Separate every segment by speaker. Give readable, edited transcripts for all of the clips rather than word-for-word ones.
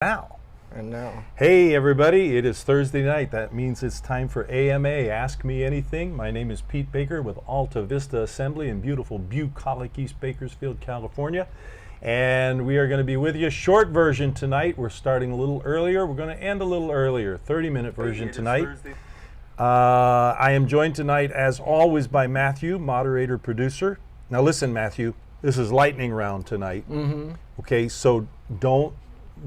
Speaker 1: now.
Speaker 2: And now.
Speaker 1: Hey everybody, it is Thursday night. That means it's time for AMA, Ask Me Anything. My name is Pete Baker with Alta Vista Assembly in beautiful bucolic East Bakersfield, California. And we are going to be with you. Short version tonight. We're starting a little earlier. We're going to end a little earlier. 30-minute version tonight. I am joined tonight, as always, by Matthew, moderator, producer. Now listen, Matthew, this is lightning round tonight. Okay, so don't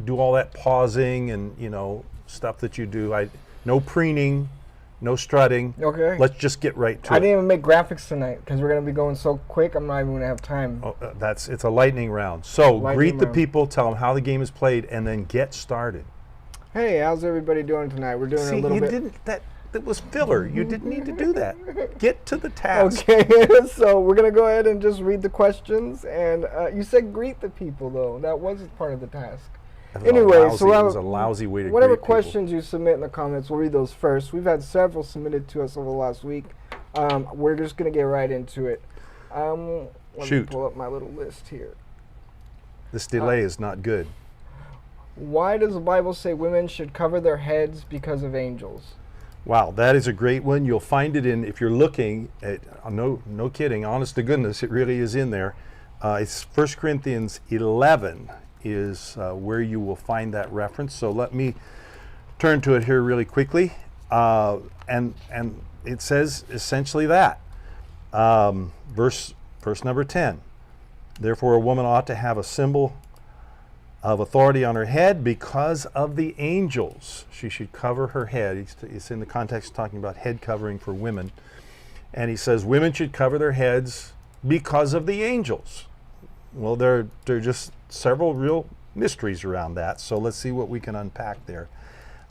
Speaker 1: do all that pausing and, stuff that you do. No preening, no strutting.
Speaker 2: Okay.
Speaker 1: Let's just get right to
Speaker 2: I
Speaker 1: it.
Speaker 2: didn't even make graphics tonight because we're going to be going so quick, I'm not even going to have time.
Speaker 1: Oh, it's a lightning round. So greet the
Speaker 2: round.
Speaker 1: people, tell them how the game is played, and then get started.
Speaker 2: Hey, how's everybody doing tonight? We're doing
Speaker 1: See,
Speaker 2: a little
Speaker 1: you
Speaker 2: bit.
Speaker 1: didn't. That was filler. You didn't need to do that. Get to the task.
Speaker 2: Okay, so we're going to go ahead and just read the questions. And you said greet the people, though. That was part of the task. Anyway,
Speaker 1: it was a lousy way to
Speaker 2: whatever
Speaker 1: greet people.
Speaker 2: questions you submit in the comments, we'll read those first. We've had several submitted to us over the last week. We're just going to get right into it. Let me pull up my little list here.
Speaker 1: This delay is not good.
Speaker 2: Why does the Bible say women should cover their heads because of angels?
Speaker 1: Wow, that is a great one. You'll find it in, if you're looking at, no kidding, honest to goodness, it really is in there. It's 1 Corinthians 11 is where you will find that reference. So let me turn to it here really quickly. And it says essentially that. Verse number 10. Therefore a woman ought to have a symbol of authority on her head because of the angels. She should cover her head. It's in the context talking about head covering for women. And he says women should cover their heads because of the angels. Well, there are just several real mysteries around that. So let's see what we can unpack there.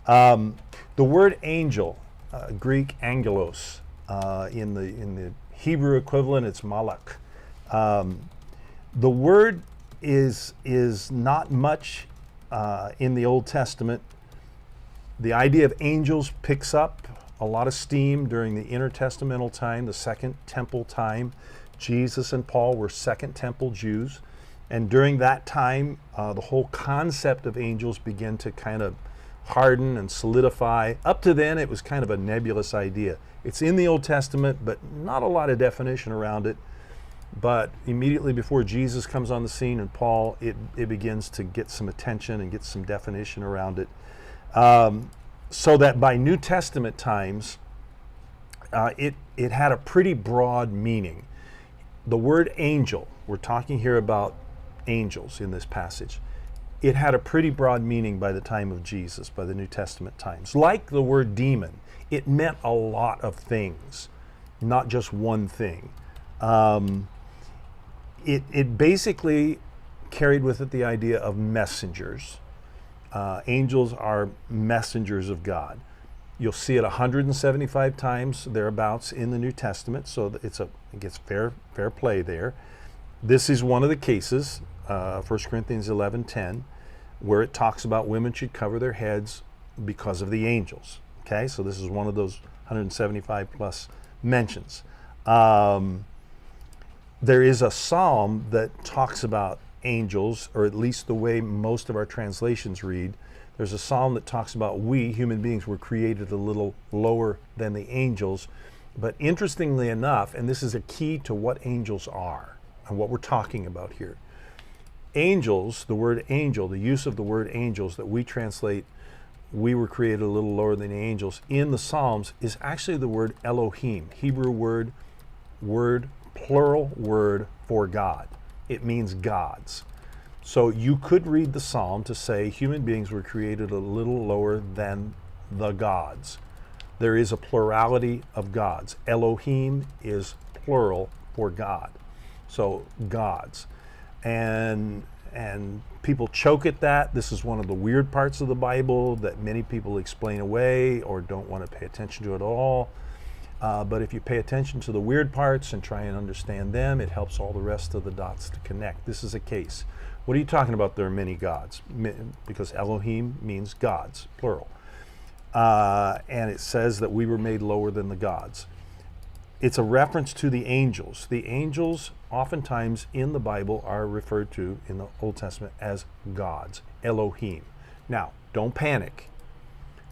Speaker 1: The word angel, Greek angelos, in the Hebrew equivalent, it's malach. The word is not much in the Old Testament. The idea of angels picks up a lot of steam during the intertestamental time, the Second Temple time. Jesus and Paul were Second Temple Jews. And during that time, the whole concept of angels began to kind of harden and solidify. Up to then, it was kind of a nebulous idea. It's in the Old Testament, but not a lot of definition around it. But immediately before Jesus comes on the scene and Paul, it begins to get some attention and get some definition around it. So that by New Testament times, it had a pretty broad meaning. The word angel, we're talking here about angels in this passage, it had a pretty broad meaning by the time of Jesus, by the New Testament times. Like the word demon, it meant a lot of things, not just one thing. It basically carried with it the idea of messengers. Angels are messengers of God. You'll see it 175 times thereabouts in the New Testament, so it gets fair play there. This is one of the cases, 1 Corinthians 11:10, where it talks about women should cover their heads because of the angels. Okay, so this is one of those 175 plus mentions. There is a psalm that talks about angels, or at least the way most of our translations read. There's a psalm that talks about we, human beings, were created a little lower than the angels. But interestingly enough, and this is a key to what angels are and what we're talking about here. Angels, the word angel, the use of the word angels that we translate, we were created a little lower than the angels, in the Psalms is actually the word Elohim, Hebrew word, plural word for God. It means gods. So you could read the psalm to say human beings were created a little lower than the gods. There is a plurality of gods. Elohim is plural for God. So gods. And people choke at that. This is one of the weird parts of the Bible that many people explain away or don't want to pay attention to at all. But if you pay attention to the weird parts and try and understand them, it helps all the rest of the dots to connect. This is a case. What are you talking about? There are many gods, because Elohim means gods, plural. And it says that we were made lower than the gods. It's a reference to the angels. The angels oftentimes in the Bible are referred to in the Old Testament as gods, Elohim. Now, don't panic.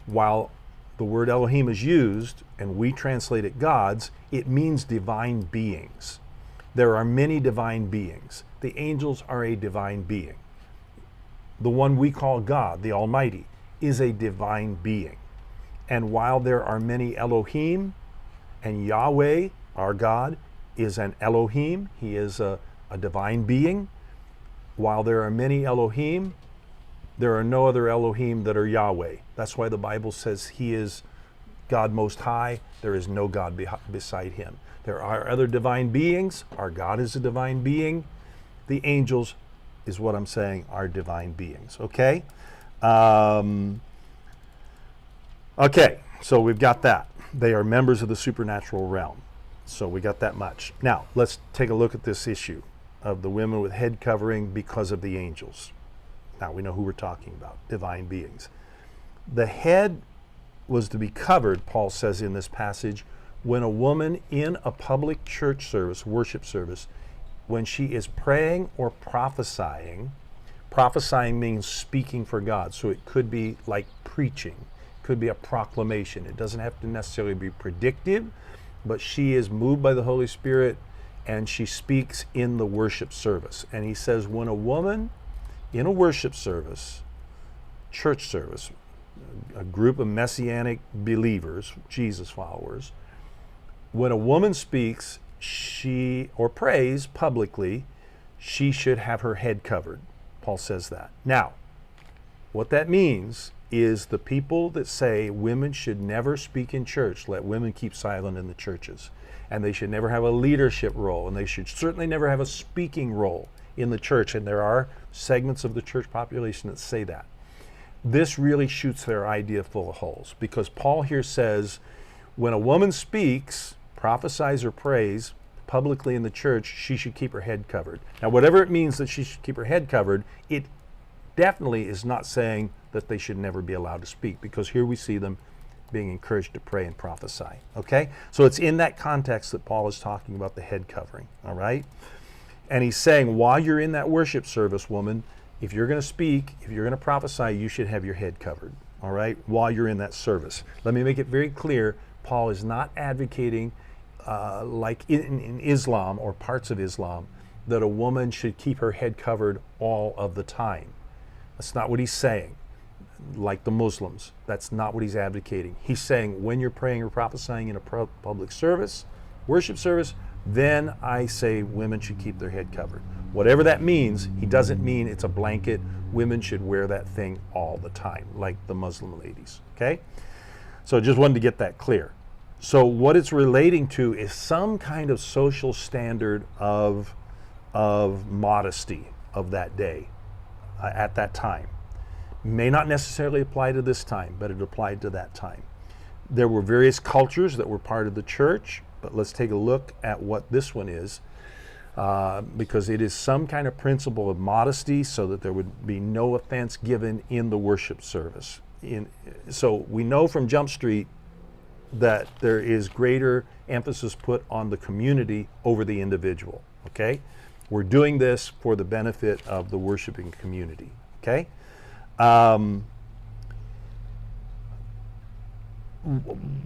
Speaker 1: While the word Elohim is used, and we translate it gods, it means divine beings. There are many divine beings. The angels are a divine being. The one we call God, the Almighty, is a divine being. And while there are many Elohim, and Yahweh, our God, is an Elohim, he is a divine being. While there are many Elohim, there are no other Elohim that are Yahweh. That's why the Bible says he is God Most High. There is no God beside him. There are other divine beings. Our God is a divine being. The angels is what I'm saying are divine beings. Okay? Okay, so we've got that. They are members of the supernatural realm. So we got that much. Now, let's take a look at this issue of the women with head covering because of the angels. Now we know who we're talking about, divine beings. The head was to be covered, Paul says in this passage, when a woman in a public church service, worship service, when she is praying or prophesying means speaking for God. So it could be like preaching, it could be a proclamation. It doesn't have to necessarily be predictive, but she is moved by the Holy Spirit and she speaks in the worship service. And he says when a woman in a worship service, church service, a group of messianic believers, Jesus followers, when a woman speaks, or prays publicly, she should have her head covered. Paul says that. Now, what that means is the people that say women should never speak in church, let women keep silent in the churches, and they should never have a leadership role, and they should certainly never have a speaking role in the church, and there are segments of the church population that say that. This really shoots their idea full of holes, because Paul here says when a woman speaks, prophesies or prays publicly in the church, she should keep her head covered. Now, whatever it means that she should keep her head covered, it definitely is not saying that they should never be allowed to speak, because here we see them being encouraged to pray and prophesy. Okay? So it's in that context that Paul is talking about the head covering. All right? And he's saying while you're in that worship service, woman, if you're going to speak, if you're going to prophesy, you should have your head covered. All right? While you're in that service. Let me make it very clear, Paul is not advocating like in Islam or parts of Islam, that a woman should keep her head covered all of the time. That's not what he's saying. Like the Muslims, that's not what he's advocating. He's saying when you're praying or prophesying in a public service, worship service, then I say women should keep their head covered. Whatever that means, he doesn't mean it's a blanket. Women should wear that thing all the time, like the Muslim ladies. Okay? So just wanted to get that clear. So what it's relating to is some kind of social standard of modesty of that day, at that time. May not necessarily apply to this time, but it applied to that time. There were various cultures that were part of the church, but let's take a look at what this one is, because it is some kind of principle of modesty so that there would be no offense given in the worship service. So we know from Jump Street that there is greater emphasis put on the community over the individual, okay? We're doing this for the benefit of the worshiping community, okay?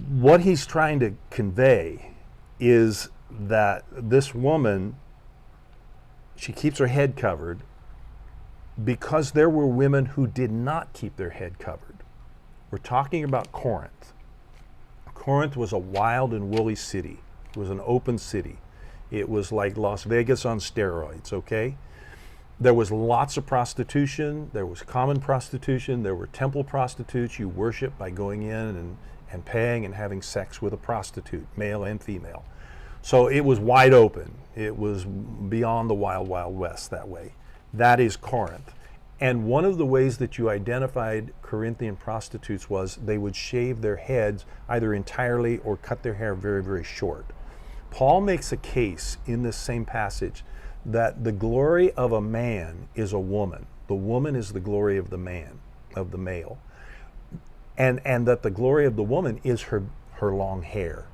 Speaker 1: What he's trying to convey is that this woman, she keeps her head covered because there were women who did not keep their head covered. We're talking about Corinth. Corinth was a wild and woolly city. It was an open city. It was like Las Vegas on steroids, okay? There was lots of prostitution. There was common prostitution. There were temple prostitutes. You worship by going in and paying and having sex with a prostitute, male and female. So it was wide open. It was beyond the wild, wild west that way. That is Corinth. And one of the ways that you identified Corinthian prostitutes was they would shave their heads either entirely or cut their hair very, very short. Paul makes a case in this same passage that the glory of a man is a woman. The woman is the glory of the man, of the male. And that the glory of the woman is her long hair.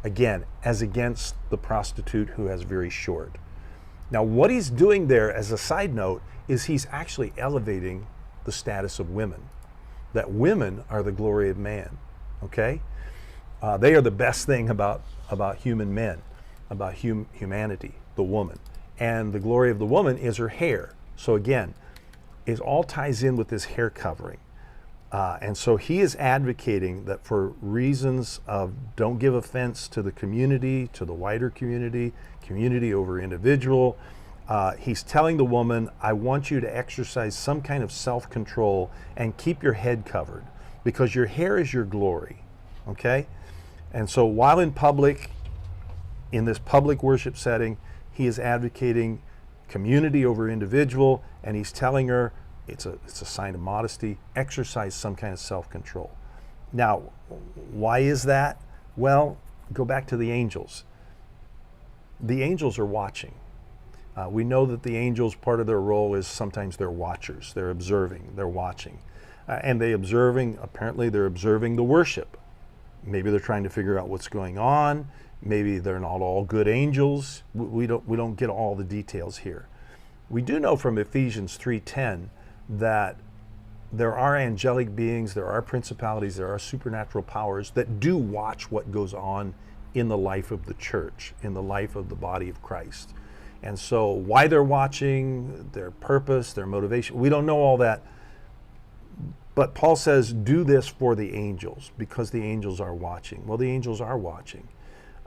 Speaker 1: Again, as against the prostitute who has very short. Now what he's doing there as a side note is he's actually elevating the status of women, that women are the glory of man, okay? They are the best thing about human men, about humanity, the woman. And the glory of the woman is her hair. So again, it all ties in with this hair covering. And so he is advocating that for reasons of don't give offense to the community, to the wider community, community over individual, he's telling the woman, I want you to exercise some kind of self-control and keep your head covered because your hair is your glory, okay? And so while in public, in this public worship setting, he is advocating community over individual, and he's telling her it's a sign of modesty, exercise some kind of self-control. Now, why is that? Well, go back to the angels. The angels are watching. We know that the angels, part of their role is sometimes they're watchers. They're observing, they're watching. And apparently they're observing the worship. Maybe they're trying to figure out what's going on. Maybe they're not all good angels. We don't get all the details here. We do know from Ephesians 3:10 that there are angelic beings, there are principalities, there are supernatural powers that do watch what goes on in the life of the church, in the life of the body of Christ. And so why they're watching, their purpose, their motivation, we don't know all that. But Paul says, do this for the angels, because the angels are watching. Well, the angels are watching.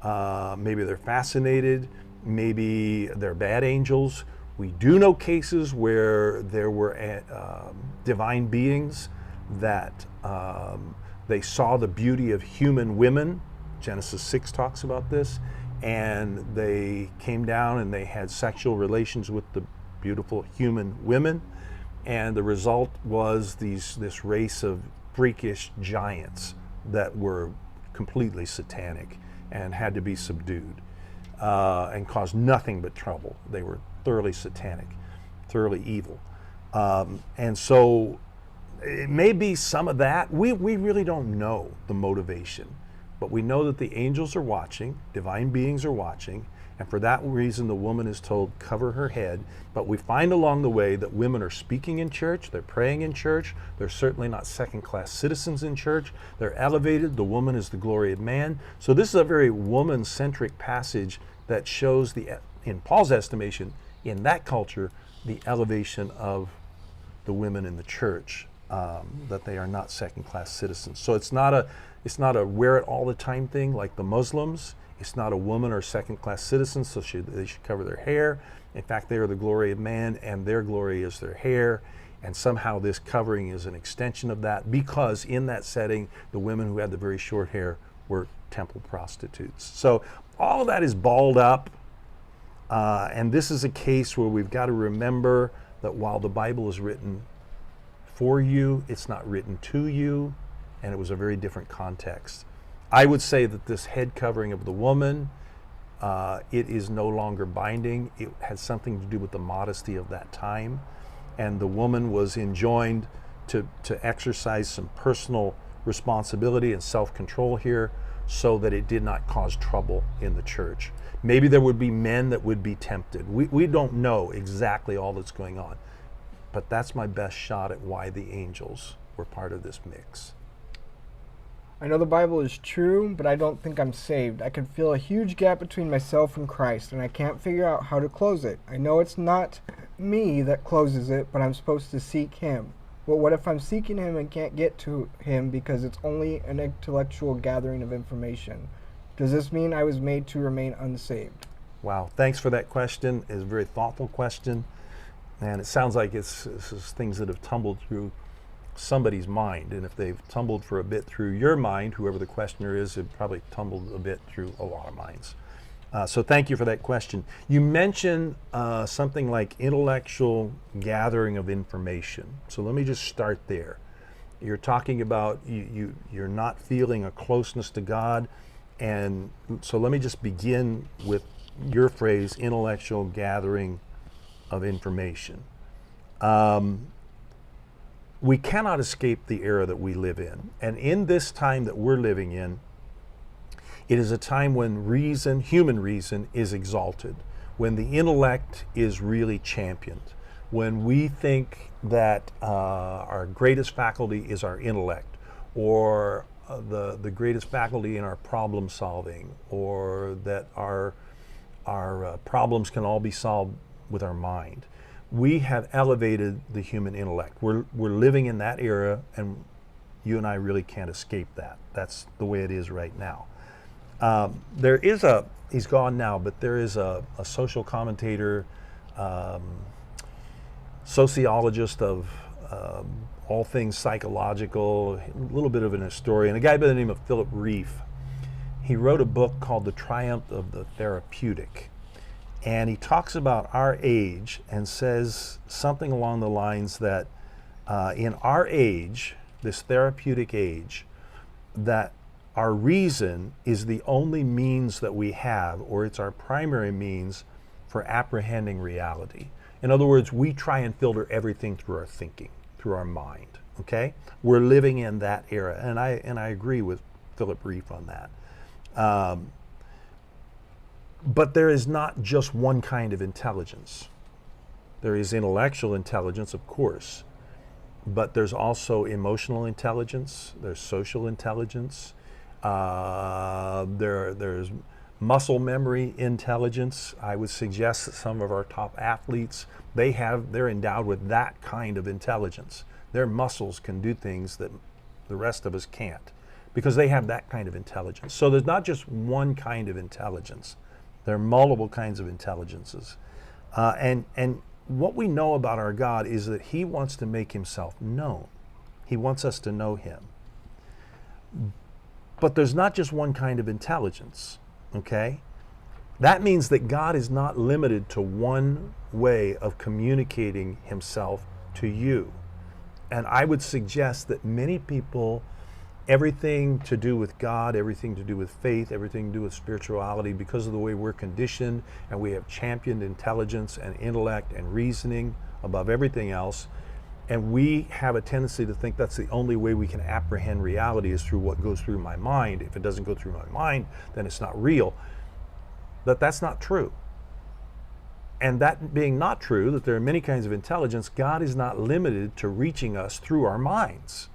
Speaker 1: Maybe they're fascinated, maybe they're bad angels. We do know cases where there were divine beings that they saw the beauty of human women. Genesis 6 talks about this. And they came down and they had sexual relations with the beautiful human women. And the result was this race of freakish giants that were completely satanic and had to be subdued and caused nothing but trouble. They were thoroughly satanic, thoroughly evil. And so it may be some of that. We really don't know the motivation, but we know that the angels are watching, divine beings are watching, and for that reason the woman is told, cover her head. But we find along the way that women are speaking in church, they're praying in church, they're certainly not second-class citizens in church, they're elevated, the woman is the glory of man. So this is a very woman-centric passage that shows, in Paul's estimation, in that culture, the elevation of the women in the church, that they are not second-class citizens. So it's not a wear it all the time thing like the Muslims. It's not a woman or second-class citizen, so they should cover their hair. In fact, they are the glory of man, and their glory is their hair. And somehow this covering is an extension of that, because in that setting, the women who had the very short hair were temple prostitutes. So all of that is balled up. And this is a case where we've got to remember that while the Bible is written for you, it's not written to you, and it was a very different context. I would say that this head covering of the woman, it is no longer binding. It has something to do with the modesty of that time, and the woman was enjoined to exercise some personal responsibility and self-control here so that it did not cause trouble in the church. Maybe there would be men that would be tempted. We don't know exactly all that's going on, but that's my best shot at why the angels were part of this mix.
Speaker 2: I know the Bible is true, but I don't think I'm saved. I can feel a huge gap between myself and Christ, and I can't figure out how to close it. I know it's not me that closes it, but I'm supposed to seek Him. Well, what if I'm seeking Him and can't get to Him because it's only an intellectual gathering of information? Does this mean I was made to remain unsaved?
Speaker 1: Wow, thanks for that question. It's a very thoughtful question, and it sounds like this is things that have tumbled through somebody's mind, and if they've tumbled for a bit through your mind, whoever the questioner is, it probably tumbled a bit through a lot of minds. So thank you for that question. You mentioned something like intellectual gathering of information. So let me just start there. You're talking about you're not feeling a closeness to God, and so let me just begin with your phrase, intellectual gathering of information. We cannot escape the era that we live in. And in this time that we're living in, it is a time when reason, human reason, is exalted, when the intellect is really championed, when we think that our greatest faculty is our intellect, or the greatest faculty in our problem solving, or that our problems can all be solved with our mind. We have elevated the human intellect. We're living in that era, and you and I really can't escape that. That's the way it is right now. There is he's gone now, but there is a social commentator, sociologist of all things psychological, a little bit of an historian, a guy by the name of Philip Reef. He wrote a book called The Triumph of the Therapeutic. And he talks about our age and says something along the lines that in our age, this therapeutic age, that our reason is the only means that we have, or it's our primary means for apprehending reality. In other words, we try and filter everything through our thinking, through our mind. Okay? We're living in that era, and I agree with Philip Reef on that. But there is not just one kind of intelligence. There is intellectual intelligence, of course, but there's also emotional intelligence, there's social intelligence, there's muscle memory intelligence. I would suggest that some of our top athletes, they're endowed with that kind of intelligence. Their muscles can do things that the rest of us can't because they have that kind of intelligence. So there's not just one kind of intelligence. There are multiple kinds of intelligences. And what we know about our God is that He wants to make Himself known. He wants us to know Him. But there's not just one kind of intelligence, okay? That means that God is not limited to one way of communicating Himself to you. And I would suggest that many people, everything to do with God, everything to do with faith, everything to do with spirituality, because of the way we're conditioned and we have championed intelligence and intellect and reasoning above everything else, and we have a tendency to think that's the only way we can apprehend reality is through what goes through my mind. If it doesn't go through my mind, then it's not real. That's not true. And that being not true, that there are many kinds of intelligence, God is not limited to reaching us through our minds,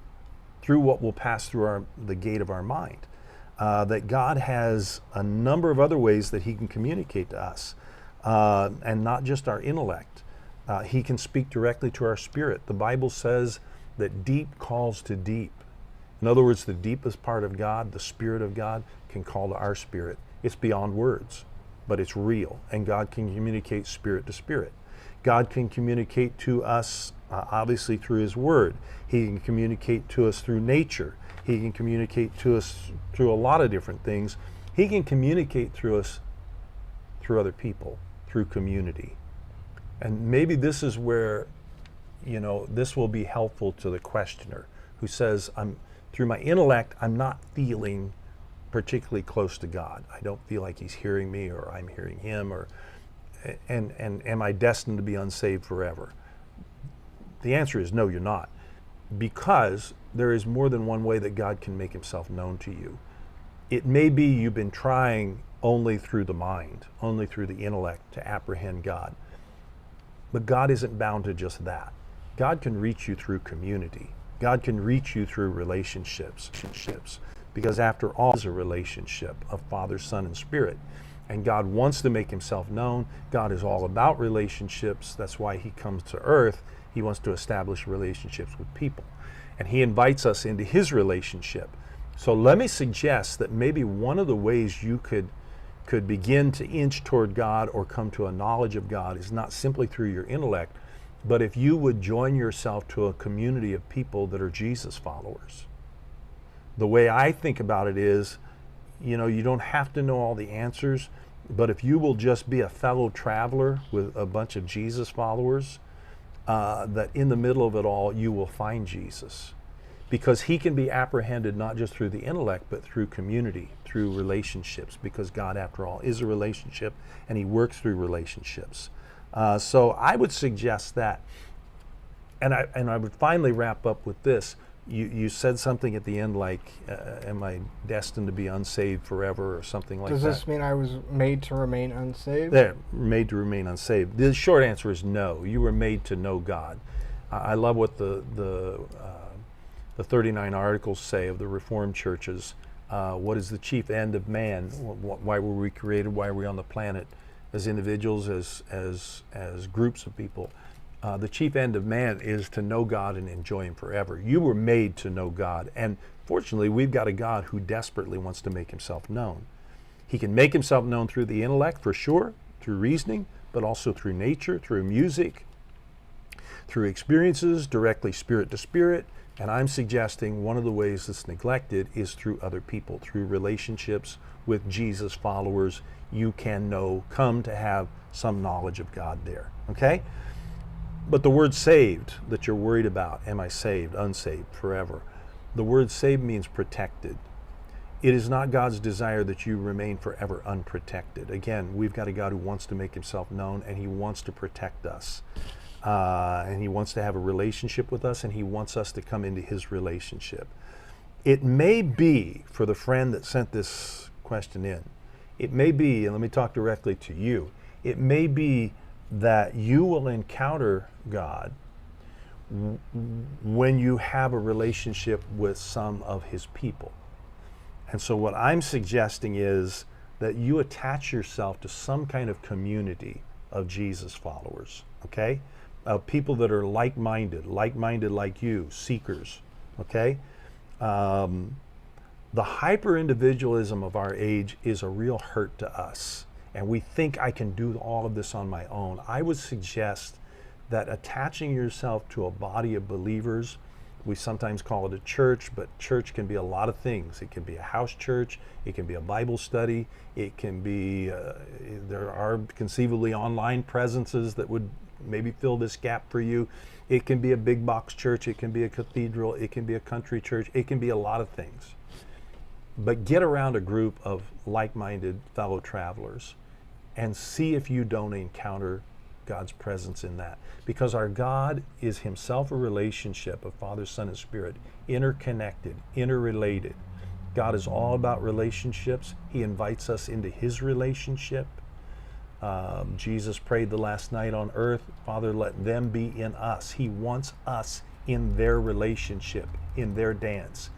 Speaker 1: through what will pass through the gate of our mind. That God has a number of other ways that He can communicate to us, and not just our intellect. He can speak directly to our spirit. The Bible says that deep calls to deep. In other words, the deepest part of God, the Spirit of God, can call to our spirit. It's beyond words, but it's real, and God can communicate spirit to spirit. God can communicate to us obviously through His Word. He can communicate to us through nature. He can communicate to us through a lot of different things. He can communicate through us through other people, through community. And maybe this is where, this will be helpful to the questioner who says, through my intellect, I'm not feeling particularly close to God. I don't feel like He's hearing me, or I'm hearing Him, and am I destined to be unsaved forever? The answer is no, you're not. Because there is more than one way that God can make Himself known to you. It may be you've been trying only through the mind, only through the intellect to apprehend God. But God isn't bound to just that. God can reach you through community. God can reach you through relationships. Because after all, it's a relationship of Father, Son, and Spirit. And God wants to make Himself known. God is all about relationships. That's why He comes to earth. He wants to establish relationships with people. And He invites us into His relationship. So let me suggest that maybe one of the ways you could begin to inch toward God or come to a knowledge of God is not simply through your intellect, but if you would join yourself to a community of people that are Jesus followers. The way I think about it is, you don't have to know all the answers, but if you will just be a fellow traveler with a bunch of Jesus followers, that in the middle of it all, you will find Jesus. Because He can be apprehended not just through the intellect, but through community, through relationships, because God, after all, is a relationship, and He works through relationships. So I would suggest that. And I would finally wrap up with this. you said something at the end like, am I destined to be unsaved forever or something like
Speaker 2: Does
Speaker 1: that?
Speaker 2: this mean I was made to remain unsaved?
Speaker 1: They're made to remain unsaved. The short answer is no. You were made to know God. I love what the 39 articles say of the Reformed churches. What is the chief end of man? Why were we created? Why are we on the planet? As individuals, as groups of people. The chief end of man is to know God and enjoy Him forever. You were made to know God. And fortunately, we've got a God who desperately wants to make Himself known. He can make Himself known through the intellect, for sure, through reasoning, but also through nature, through music, through experiences, directly spirit to spirit. And I'm suggesting one of the ways that's neglected is through other people, through relationships with Jesus followers. You can come to have some knowledge of God there, okay? But the word saved that you're worried about, am I saved, unsaved, forever? The word saved means protected. It is not God's desire that you remain forever unprotected. Again, we've got a God who wants to make Himself known, and He wants to protect us. And He wants to have a relationship with us, and He wants us to come into His relationship. It may be, for the friend that sent this question in, it may be, and let me talk directly to you, it may be that you will encounter God when you have a relationship with some of His people. And so what I'm suggesting is that you attach yourself to some kind of community of Jesus followers, okay? Of people that are like-minded like you, seekers, okay? The hyper-individualism of our age is a real hurt to us. And we think I can do all of this on my own. I would suggest that attaching yourself to a body of believers, we sometimes call it a church, but church can be a lot of things. It can be a house church, it can be a Bible study, it can be, there are conceivably online presences that would maybe fill this gap for you. It can be a big box church, it can be a cathedral, it can be a country church, it can be a lot of things. But get around a group of like-minded fellow travelers and see if you don't encounter God's presence in that. Because our God is Himself a relationship of Father, Son, and Spirit, interconnected, interrelated. God is all about relationships. He invites us into His relationship. Jesus prayed the last night on earth, Father, let them be in us. He wants us in their relationship, in their dance.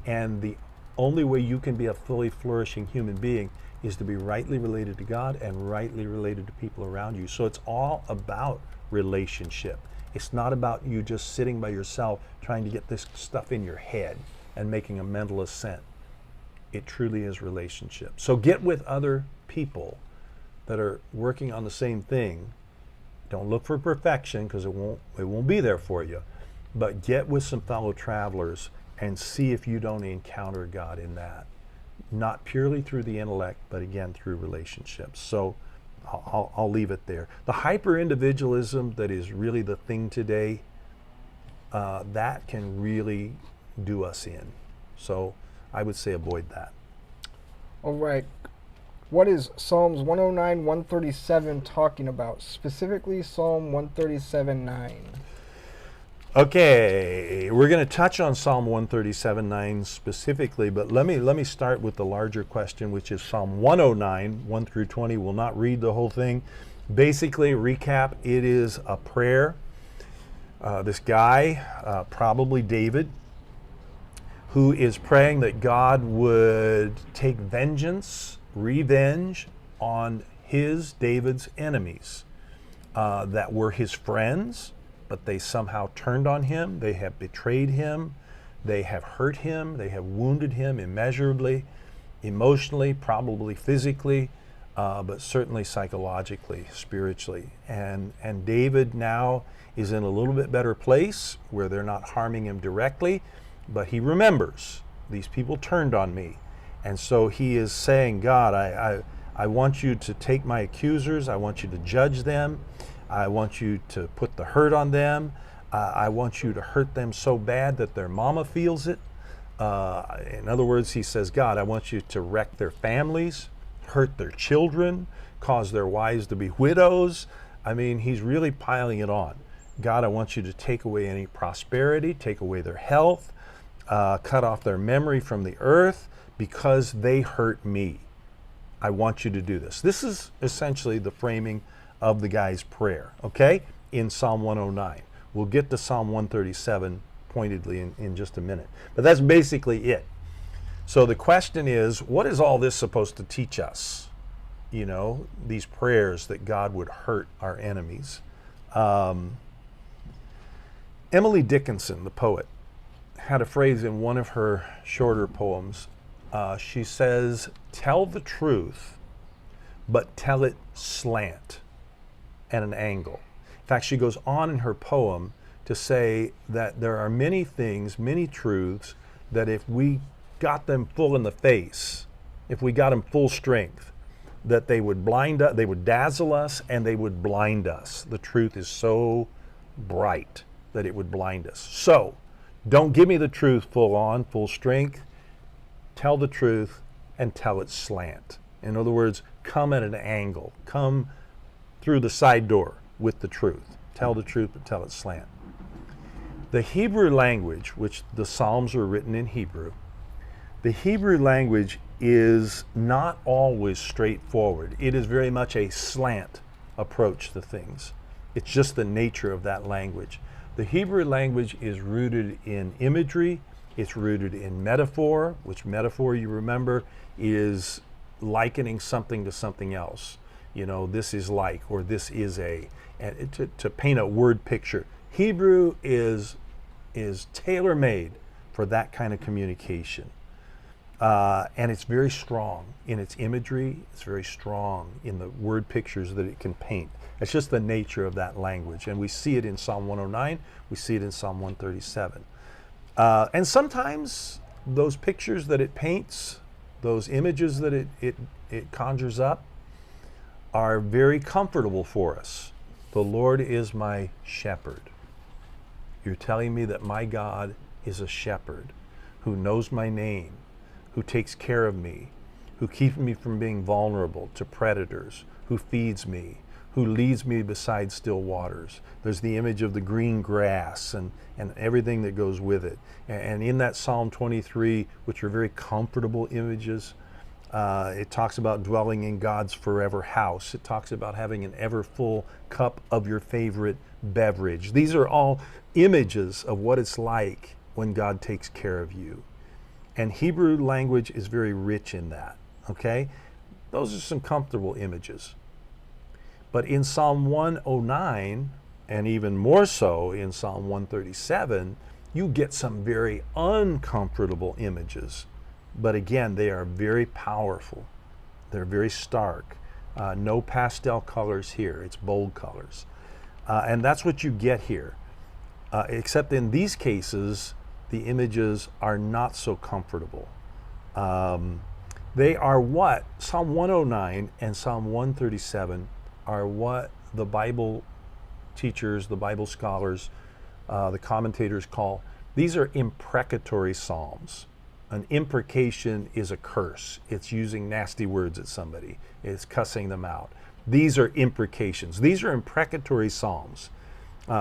Speaker 1: And the only way you can be a fully flourishing human being is to be rightly related to God and rightly related to people around you. So it's all about relationship. It's not about you just sitting by yourself trying to get this stuff in your head and making a mental assent. It truly is relationship. So get with other people that are working on the same thing. Don't look for perfection, because it won't be there for you. But get with some fellow travelers and see if you don't encounter God in that. Not purely through the intellect, but again through relationships. So I'll leave it there. The hyper-individualism that is really the thing today, that can really do us in. So I would say avoid that.
Speaker 2: All right. What is Psalms 109, 137 talking about? Specifically Psalm 137:9.
Speaker 1: Okay, we're going to touch on Psalm 137:9 specifically, but let me start with the larger question, which is Psalm 109, 1 through 20. We'll not read the whole thing. Basically, recap, it is a prayer. This guy, probably David, who is praying that God would take vengeance, revenge on David's enemies that were his friends, but they somehow turned on him. They have betrayed him. They have hurt him. They have wounded him immeasurably, emotionally, probably physically, but certainly psychologically, spiritually. And David now is in a little bit better place where they're not harming him directly, but he remembers, these people turned on me. And so he is saying, God, I want you to take my accusers. I want you to judge them. I want you to put the hurt on them. I want you to hurt them so bad that their mama feels it. In other words, he says, God, I want you to wreck their families, hurt their children, cause their wives to be widows. I mean, he's really piling it on. God, I want you to take away any prosperity, take away their health, cut off their memory from the earth because they hurt me. I want you to do this. This is essentially the framing of the guy's prayer, okay, in Psalm 109. We'll get to Psalm 137 pointedly in just a minute. But that's basically it. So the question is, what is all this supposed to teach us? You know, these prayers that God would hurt our enemies. Emily Dickinson, the poet, had a phrase in one of her shorter poems. She says, tell the truth, but tell it slant at an angle. In fact, she goes on in her poem to say that there are many things, many truths, that if we got them full in the face, if we got them full strength, that they would blind us, they would dazzle us, and they would blind us. The truth is so bright that it would blind us. So, don't give me the truth full on, full strength. Tell the truth and tell it slant. In other words, come at an angle. Come through the side door with the truth. Tell the truth, but tell it slant. The Hebrew language, which the Psalms are written in Hebrew, the Hebrew language is not always straightforward. It is very much a slant approach to things. It's just the nature of that language. The Hebrew language is rooted in imagery. It's rooted in metaphor, which metaphor, you remember, is likening something to something else. You know, this is like, or this is a, and to paint a word picture. Hebrew is tailor-made for that kind of communication. And it's very strong in its imagery. It's very strong in the word pictures that it can paint. It's just the nature of that language. And we see it in Psalm 109. We see it in Psalm 137. And sometimes those pictures that it paints, those images that it conjures up, are very comfortable for us. The Lord is my shepherd. You're telling me that my God is a shepherd who knows my name, who takes care of me, who keeps me from being vulnerable to predators, who feeds me, who leads me beside still waters. There's the image of the green grass and everything that goes with it. And in that Psalm 23, which are very comfortable images, it talks about dwelling in God's forever house. It talks about having an ever full cup of your favorite beverage. These are all images of what it's like when God takes care of you. And Hebrew language is very rich in that, okay? Those are some comfortable images. But in Psalm 109, and even more so in Psalm 137, you get some very uncomfortable images. But again, they are very powerful. They're very stark. No pastel colors here. It's bold colors. And that's what you get here. Except in these cases, the images are not so comfortable. They are what Psalm 109 and Psalm 137 are what the Bible teachers, the Bible scholars, the commentators call, these are imprecatory psalms. An imprecation is a curse. It's using nasty words at somebody. It's cussing them out. These are imprecations. These are imprecatory psalms.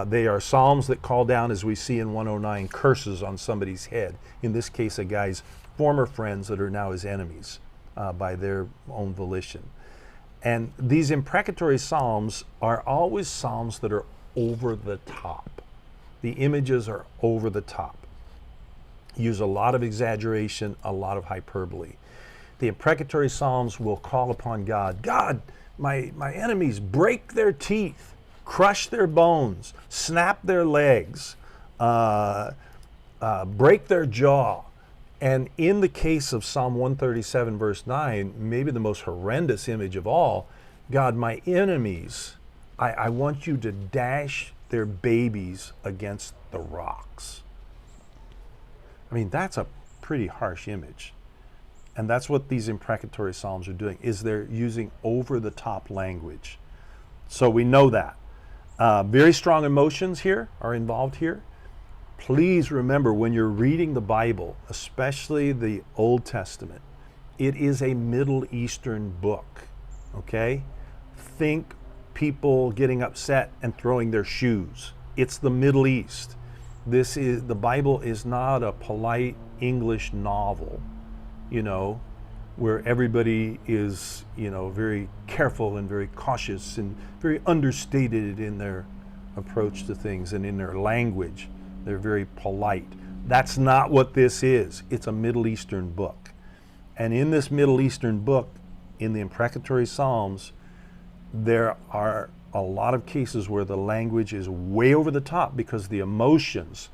Speaker 1: They are psalms that call down, as we see in 109, curses on somebody's head. In this case, a guy's former friends that are now his enemies by their own volition. And these imprecatory psalms are always psalms that are over the top. The images are over the top. Use a lot of exaggeration, a lot of hyperbole. The imprecatory psalms will call upon God. God, my enemies, break their teeth, crush their bones, snap their legs, break their jaw. And in the case of Psalm 137, verse 9, maybe the most horrendous image of all, God, my enemies, I want you to dash their babies against the rocks. I mean, that's a pretty harsh image. And that's what these imprecatory psalms are doing, is they're using over-the-top language. So we know that. Very strong emotions here are involved here. Please remember, when you're reading the Bible, especially the Old Testament, it is a Middle Eastern book, okay? Think people getting upset and throwing their shoes. It's the Middle East. The Bible is not a polite English novel, you know, where everybody is, you know, very careful and very cautious and very understated in their approach to things and in their language. They're very polite. That's not what this is. It's a Middle Eastern book. And in this Middle Eastern book, in the imprecatory Psalms, there are a lot of cases where the language is way over the top because the emotions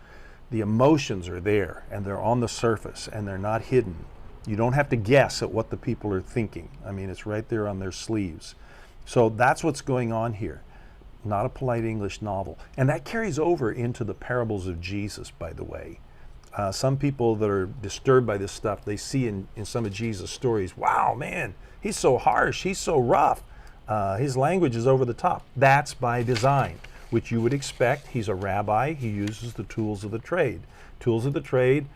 Speaker 1: are there and they're on the surface and they're not hidden. You don't have to guess at what the people are thinking. I mean, it's right there on their sleeves. So that's what's going on here. Not a polite English novel. And that carries over into the parables of Jesus, by the way. Some people that are disturbed by this stuff, they see in some of Jesus' stories, wow, man, he's so harsh, he's so rough. His language is over the top. That's by design, which you would expect. He's a rabbi. He uses the tools of the trade. Tools of the trade,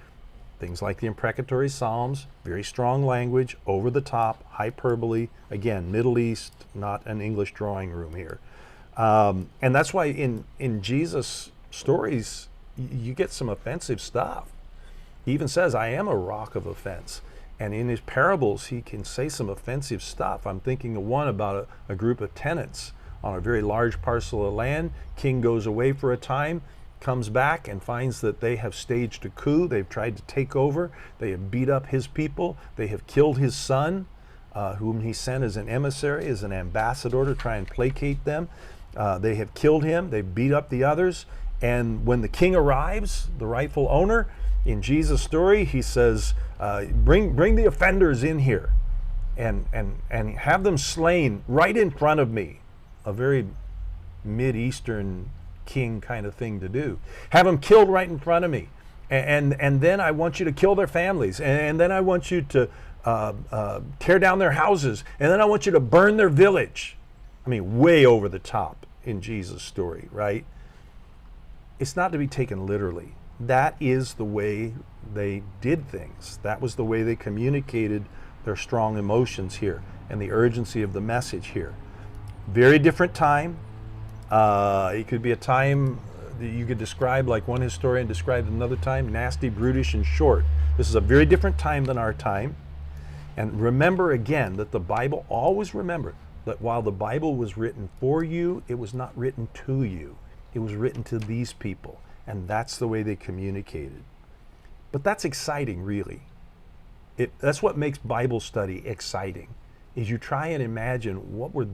Speaker 1: things like the imprecatory Psalms, very strong language, over the top, hyperbole. Again, Middle East, not an English drawing room here. And that's why in Jesus' stories, you get some offensive stuff. He even says, I am a rock of offense. And in his parables, he can say some offensive stuff. I'm thinking of one about a group of tenants on a very large parcel of land. King goes away for a time, comes back and finds that they have staged a coup. They've tried to take over. They have beat up his people. They have killed his son, whom he sent as an emissary, as an ambassador to try and placate them. They have killed him. They beat up the others. And when the king arrives, the rightful owner, in Jesus' story, he says, bring the offenders in here and have them slain right in front of me. A very Mid-Eastern king kind of thing to do. Have them killed right in front of me. And then I want you to kill their families. And then I want you to tear down their houses. And then I want you to burn their village. I mean, way over the top in Jesus' story, right? It's not to be taken literally. That is the way they did things. That was the way they communicated their strong emotions here and the urgency of the message here. Very different time. It could be a time that you could describe, like one historian described another time, nasty, brutish, and short. This is a very different time than our time. And remember again that the Bible, always remember that while the Bible was written for you, it was not written to you. It was written to these people. And that's the way they communicated. But that's exciting, really. That's what makes Bible study exciting, is you try and imagine what were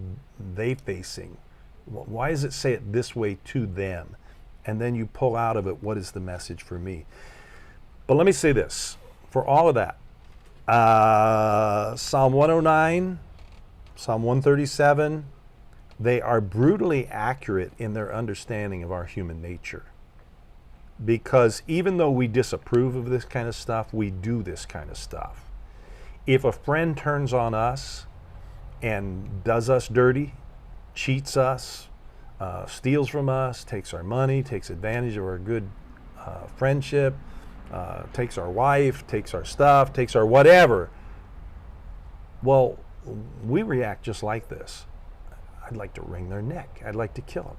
Speaker 1: they facing. Why does it say it this way to them? And then you pull out of it, what is the message for me? But let me say this, for all of that, Psalm 109, Psalm 137, they are brutally accurate in their understanding of our human nature. Because even though we disapprove of this kind of stuff, we do this kind of stuff. If a friend turns on us and does us dirty, cheats us, steals from us, takes our money, takes advantage of our good friendship, takes our wife, takes our stuff, takes our whatever, well, we react just like this. I'd like to wring their neck. I'd like to kill them.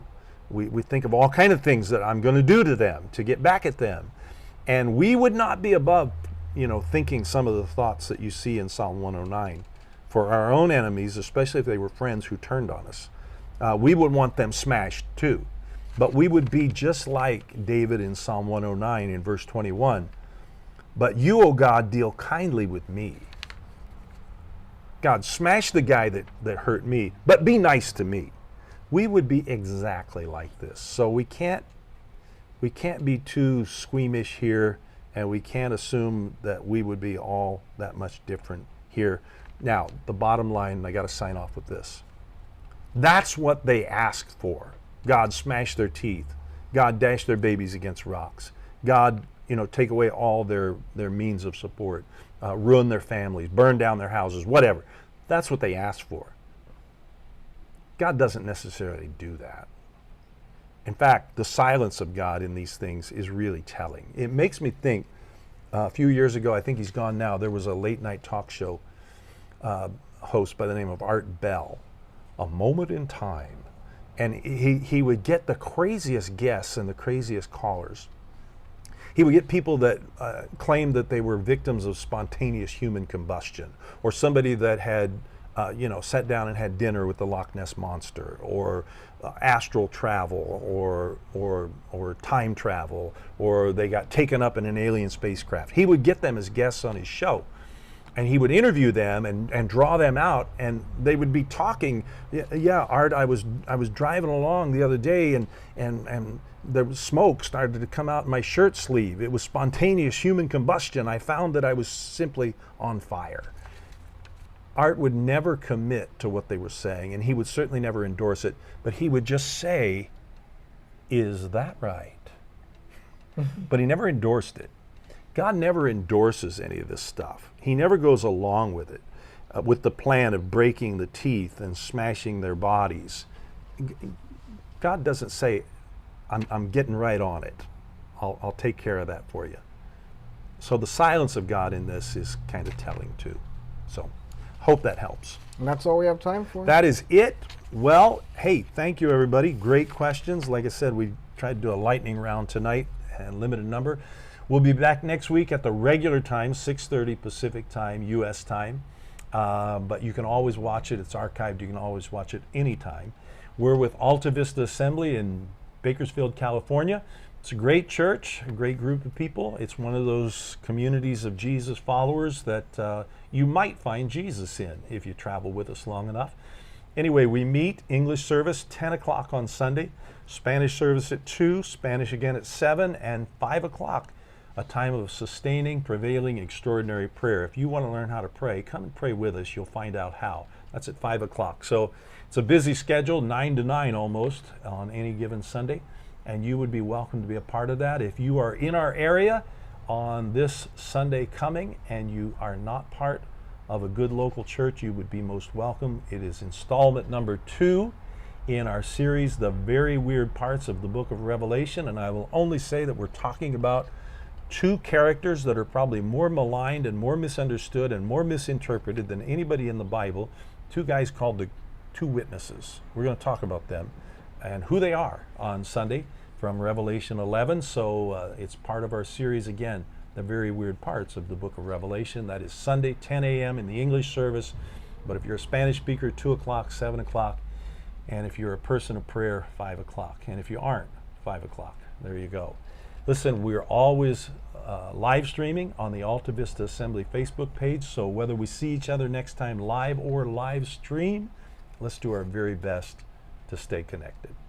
Speaker 1: We think of all kinds of things that I'm going to do to them to get back at them. And we would not be above, thinking some of the thoughts that you see in Psalm 109 for our own enemies, especially if they were friends who turned on us. We would want them smashed too. But we would be just like David in Psalm 109 in verse 21. But you, O God, deal kindly with me. God, smash the guy that hurt me, but be nice to me. We would be exactly like this. So we can't be too squeamish here, and we can't assume that we would be all that much different here. Now, the bottom line, I got to sign off with this. That's what they asked for. God smash their teeth. God dash their babies against rocks. God, take away all their means of support, ruin their families, burn down their houses, whatever. That's what they asked for. God doesn't necessarily do that. In fact, the silence of God in these things is really telling. It makes me think, a few years ago, I think he's gone now, there was a late night talk show host by the name of Art Bell, A Moment in Time. And he would get the craziest guests and the craziest callers. He would get people that claimed that they were victims of spontaneous human combustion, or somebody that had sat down and had dinner with the Loch Ness Monster, or astral travel, or time travel, or they got taken up in an alien spacecraft. He would get them as guests on his show, and he would interview them and draw them out, and they would be talking. Yeah, Art, I was driving along the other day, and the smoke started to come out in my shirt sleeve. It was spontaneous human combustion. I found that I was simply on fire. Art would never commit to what they were saying, and he would certainly never endorse it, but he would just say, "Is that right?" But he never endorsed it. God never endorses any of this stuff. He never goes along with it, with the plan of breaking the teeth and smashing their bodies. God doesn't say, I'm getting right on it. I'll take care of that for you. So the silence of God in this is kind of telling too. So hope that helps.
Speaker 2: And that's all we have time for.
Speaker 1: That is it. Well, hey, thank you everybody. Great questions. Like I said, we tried to do a lightning round tonight and limited number. We'll be back next week at the regular time, 6:30 Pacific time, U.S. time. But you can always watch it. It's archived. You can always watch it anytime. We're with Alta Vista Assembly in Bakersfield, California. It's a great church, a great group of people. It's one of those communities of Jesus followers that you might find Jesus in if you travel with us long enough. Anyway, we meet English service 10 o'clock on Sunday, Spanish service at 2, Spanish again at 7, and 5 o'clock, a time of sustaining, prevailing, extraordinary prayer. If you want to learn how to pray, come and pray with us. You'll find out how. That's at 5 o'clock. So it's a busy schedule, 9 to 9 almost on any given Sunday, and you would be welcome to be a part of that. If you are in our area on this Sunday coming and you are not part of a good local church, you would be most welcome. It is installment number 2 in our series, The Very Weird Parts of the Book of Revelation, and I will only say that we're talking about 2 characters that are probably more maligned and more misunderstood and more misinterpreted than anybody in the Bible. 2 guys called the 2 witnesses. We're going to talk about them and who they are on Sunday from Revelation 11. So it's part of our series again, The Very Weird Parts of the Book of Revelation. That is Sunday, 10 a.m. in the English service. But if you're a Spanish speaker, 2 o'clock, 7 o'clock. And if you're a person of prayer, 5 o'clock. And if you aren't, 5 o'clock. There you go. Listen, we're always live streaming on the Alta Vista Assembly Facebook page. So whether we see each other next time live or live stream, let's do our very best to stay connected.